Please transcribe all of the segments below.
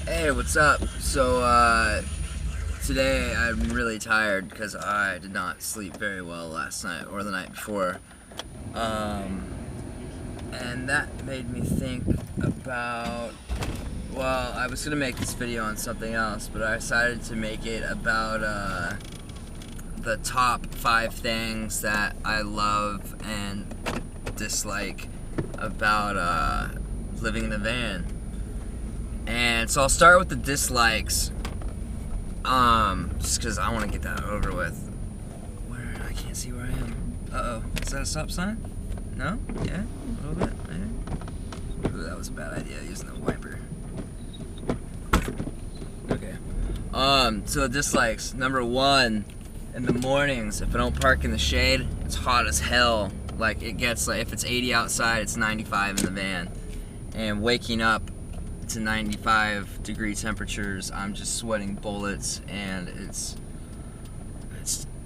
Hey, what's up? So, today I'm really tired because I did not sleep very well last night or the night before. And that made me think about, well, I was going to make this video on something else, but I decided to make it about, the top 5 things that I love and dislike about, living in a van. And so I'll start with the dislikes, just because I want to get that over with. I can't see where I am. Uh-oh, is that a stop sign? No? Yeah? A little bit? Yeah. Ooh, that was a bad idea, using the wiper. Okay. So dislikes. Number 1, in the mornings, if I don't park in the shade, it's hot as hell. Like, it gets, like, if it's 80 outside, it's 95 in the van. And waking up to 95 degree temperatures, I'm just sweating bullets, and it's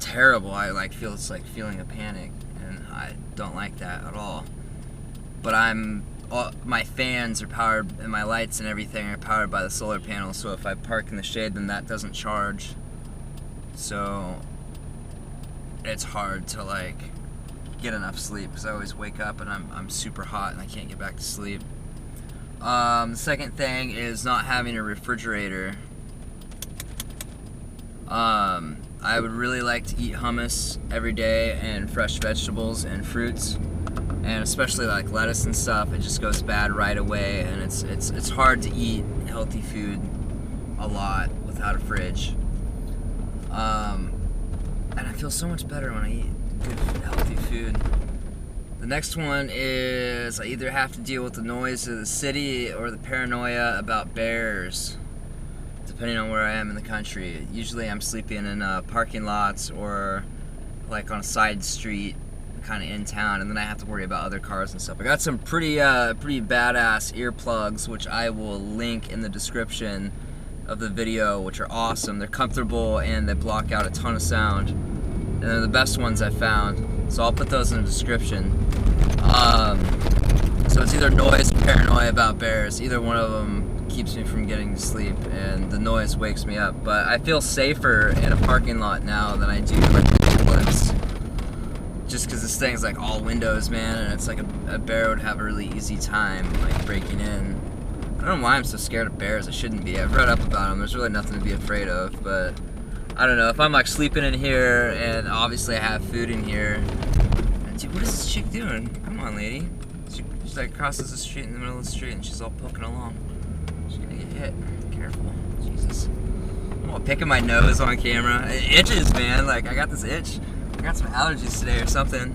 terrible. I feel it's like feeling a panic, and I don't like that at all. But my fans are powered, and my lights and everything are powered by the solar panel, so if I park in the shade, then that doesn't charge. So it's hard to like get enough sleep because I always wake up and I'm super hot and I can't get back to sleep. The second thing is not having a refrigerator. I would really like to eat hummus every day and fresh vegetables and fruits, and especially like lettuce and stuff. It just goes bad right away, and it's hard to eat healthy food a lot without a fridge. And I feel so much better when I eat good healthy food. The next one is I either have to deal with the noise of the city or the paranoia about bears, depending on where I am in the country. Usually I'm sleeping in parking lots or like on a side street kind of in town, and then I have to worry about other cars and stuff. I got some pretty badass earplugs, which I will link in the description of the video, which are awesome. They're comfortable and they block out a ton of sound, and they're the best ones I found. So I'll put those in the description. So it's either noise or paranoia about bears. Either one of them keeps me from getting to sleep, and the noise wakes me up. But I feel safer in a parking lot now than I do like in the woods. Just because this thing's like all windows, man, and it's like a bear would have a really easy time like breaking in. I don't know why I'm so scared of bears. I shouldn't be. I've read up about them. There's really nothing to be afraid of, but I don't know. If I'm like sleeping in here, and obviously I have food in here, and dude, what is this chick doing? Come on, lady. She's like crosses the street in the middle of the street, and she's all poking along. She's gonna get hit. Careful. Jesus. I'm all picking my nose on camera. It itches, man. Like, I got this itch. I got some allergies today or something.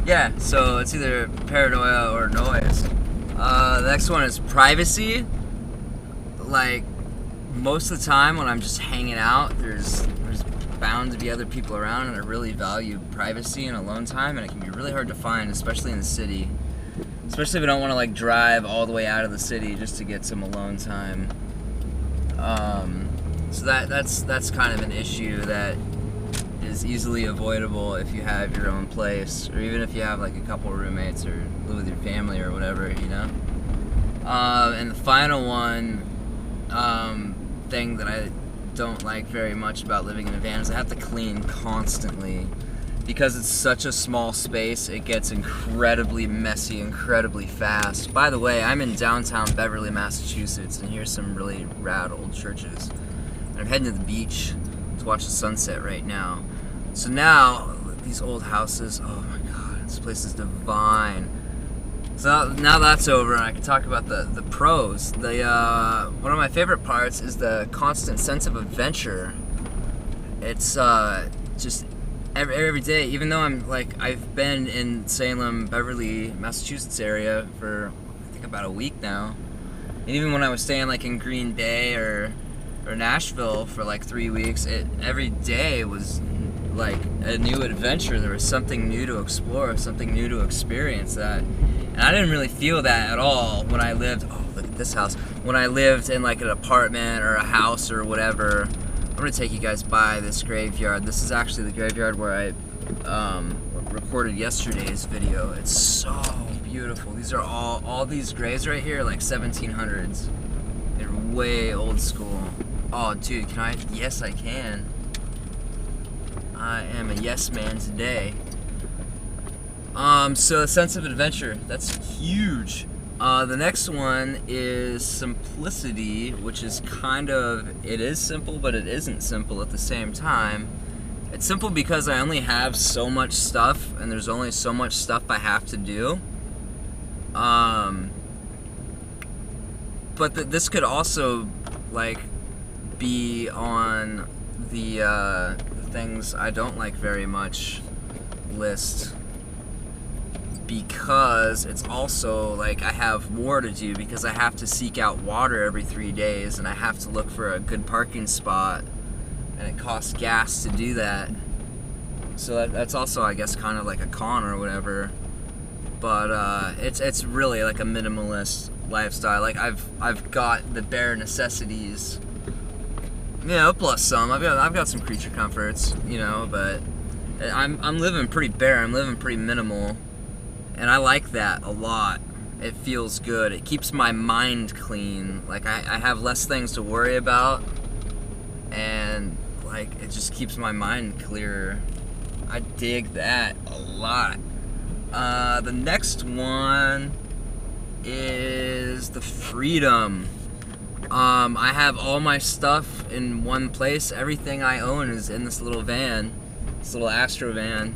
Yeah, so it's either paranoia or noise. The next one is privacy. Like, most of the time when I'm just hanging out, there's bound to be other people around, and I really value privacy and alone time, and it can be really hard to find, especially in the city. Especially if I don't want to like drive all the way out of the city just to get some alone time. So that's kind of an issue that is easily avoidable if you have your own place, or even if you have like a couple roommates or live with your family or whatever, you know. And the final one, thing that I don't like very much about living in a van is I have to clean constantly. Because it's such a small space, it gets incredibly messy, incredibly fast. By the way, I'm in downtown Beverly, Massachusetts, and here's some really rad old churches. And I'm heading to the beach to watch the sunset right now. So now, these old houses, oh my god, this place is divine. So now that's over, and I can talk about the pros. One of my favorite parts is the constant sense of adventure. It's just every day, even though I've been in Salem, Beverly, Massachusetts area for I think about a week now. And even when I was staying like in Green Bay or Nashville for like 3 weeks, every day was like a new adventure. There was something new to explore, something new to experience that. And I didn't really feel that at all when I lived, oh, look at this house. When I lived in like an apartment or a house or whatever. I'm gonna take you guys by this graveyard. This is actually the graveyard where I recorded yesterday's video. It's so beautiful. These are all these grays right here, like 1700s. They're way old school. Oh, dude, can I? Yes, I can. I am a yes man today. So a sense of adventure, that's huge. The next one is simplicity, which is kind of, it is simple, but it isn't simple at the same time. It's simple because I only have so much stuff, and there's only so much stuff I have to do. But this could also, like, be on the things I don't like very much list, because it's also like I have more to do, because I have to seek out water every 3 days, and I have to look for a good parking spot, and it costs gas to do that. So that's also, I guess, kind of like a con or whatever. But it's really like a minimalist lifestyle. Like I've got the bare necessities, you know, plus some. I've got some creature comforts, you know, but I'm living pretty bare. I'm living pretty minimal. And I like that a lot. It feels good. It keeps my mind clean. Like, I have less things to worry about. And, like, it just keeps my mind clearer. I dig that a lot. The next one is the freedom. I have all my stuff in one place. Everything I own is in this little van. This little Astro van.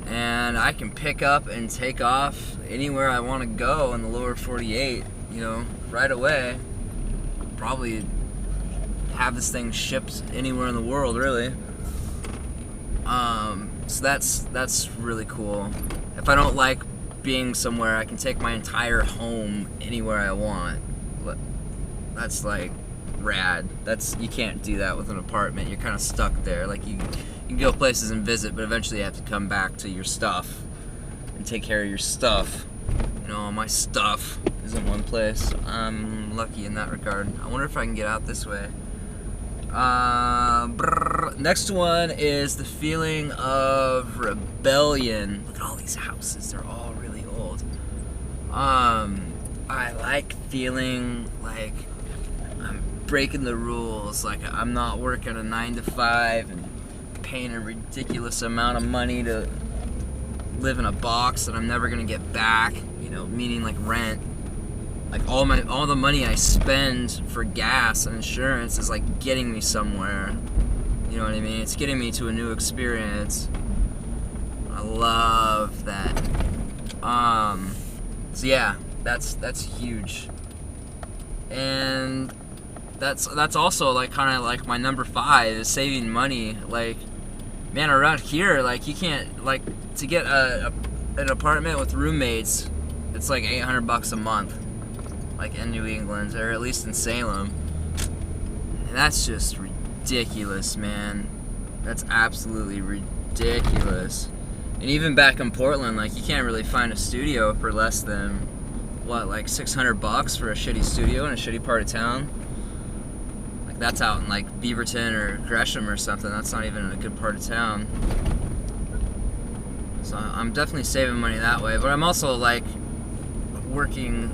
And I can pick up and take off anywhere I want to go in the lower 48, you know, right away. Probably have this thing shipped anywhere in the world, really. So that's really cool. If I don't like being somewhere, I can take my entire home anywhere I want. That's like rad. You can't do that with an apartment. You're kind of stuck there. Like you can go places and visit, but eventually you have to come back to your stuff and take care of your stuff. You know, my stuff is in one place. I'm lucky in that regard. I wonder if I can get out this way. Next one is the feeling of rebellion. Look at all these houses. They're all really old. I like feeling like I'm breaking the rules. Like I'm not working a 9 to 5 and paying a ridiculous amount of money to live in a box that I'm never gonna get back, you know, meaning like rent. Like all the money I spend for gas and insurance is like getting me somewhere. You know what I mean? It's getting me to a new experience. I love that. So yeah, that's huge. And that's also like kind of like my number 5 is saving money. Like, man, around here, like you can't, like, to get an apartment with roommates, it's like $800 a month, like in New England, or at least in Salem. And that's just ridiculous, man. That's absolutely ridiculous. And even back in Portland, like you can't really find a studio for less than, what, like $600 for a shitty studio in a shitty part of town. That's out in like Beaverton or Gresham or something. That's not even in a good part of town. So I'm definitely saving money that way. But I'm also like working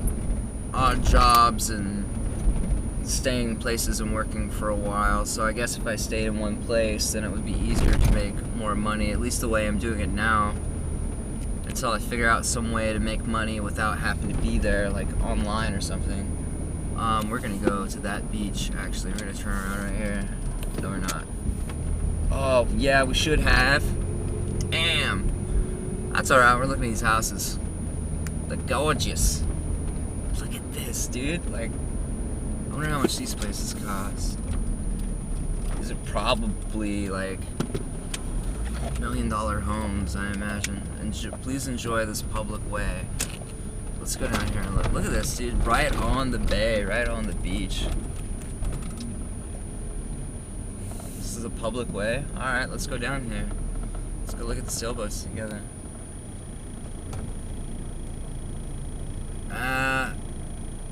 odd jobs and staying places and working for a while. So I guess if I stayed in one place, then it would be easier to make more money, at least the way I'm doing it now, until I figure out some way to make money without having to be there, like online or something. We're gonna go to that beach, actually. We're gonna turn around right here. No, we're not. Oh, yeah, we should have. Damn. That's alright, we're looking at these houses. They're gorgeous. Look at this, dude. Like, I wonder how much these places cost. These are probably, like, $1 million homes, I imagine. And please enjoy this public way. Let's go down here and look. Look at this, dude. Right on the bay, right on the beach. This is a public way. Alright, let's go down here. Let's go look at the sailboats together.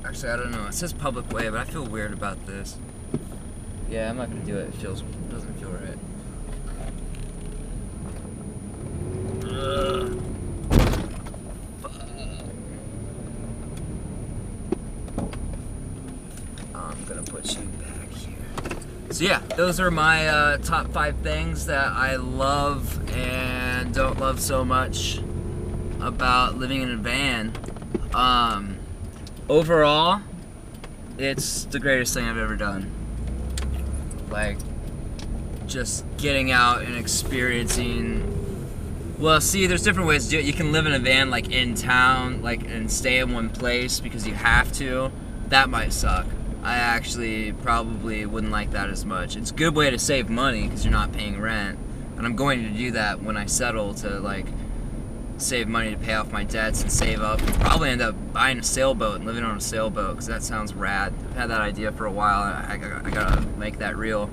Actually, I don't know. It says public way, but I feel weird about this. Yeah, I'm not gonna do it. It doesn't feel right. gonna put you back here. So yeah, those are my top 5 things that I love and don't love so much about living in a van. Overall, it's the greatest thing I've ever done. Like, just getting out and experiencing. Well, see, there's different ways to do it. You can live in a van, like, in town, like, and stay in one place because you have to. That might suck. I actually probably wouldn't like that as much. It's a good way to save money because you're not paying rent. And I'm going to do that when I settle, to, like, save money to pay off my debts and save up. Probably end up buying a sailboat and living on a sailboat because that sounds rad. I've had that idea for a while. I gotta make that real.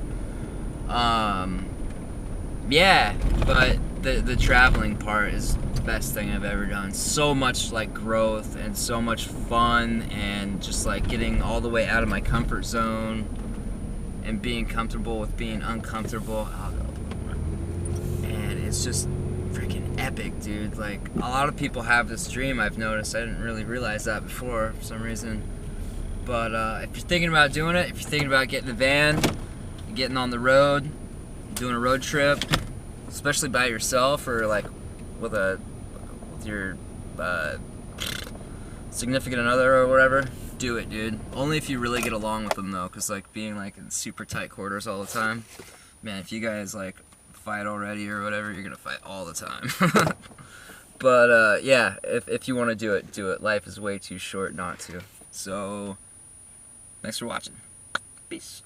Yeah, but the traveling part is the best thing I've ever done. So much, like, growth and so much fun, and just, like, getting all the way out of my comfort zone and being comfortable with being uncomfortable. And it's just freaking epic, dude. Like, a lot of people have this dream, I've noticed. I didn't really realize that before for some reason. But if you're thinking about doing it, if you're thinking about getting a van, getting on the road, doing a road trip, especially by yourself or like with your significant other or whatever, do it, dude. Only if you really get along with them, though, because like being like in super tight quarters all the time, man, if you guys like fight already or whatever, you're gonna fight all the time. But yeah, if you want to do it, do it. Life is way too short not to. So thanks for watching. Peace.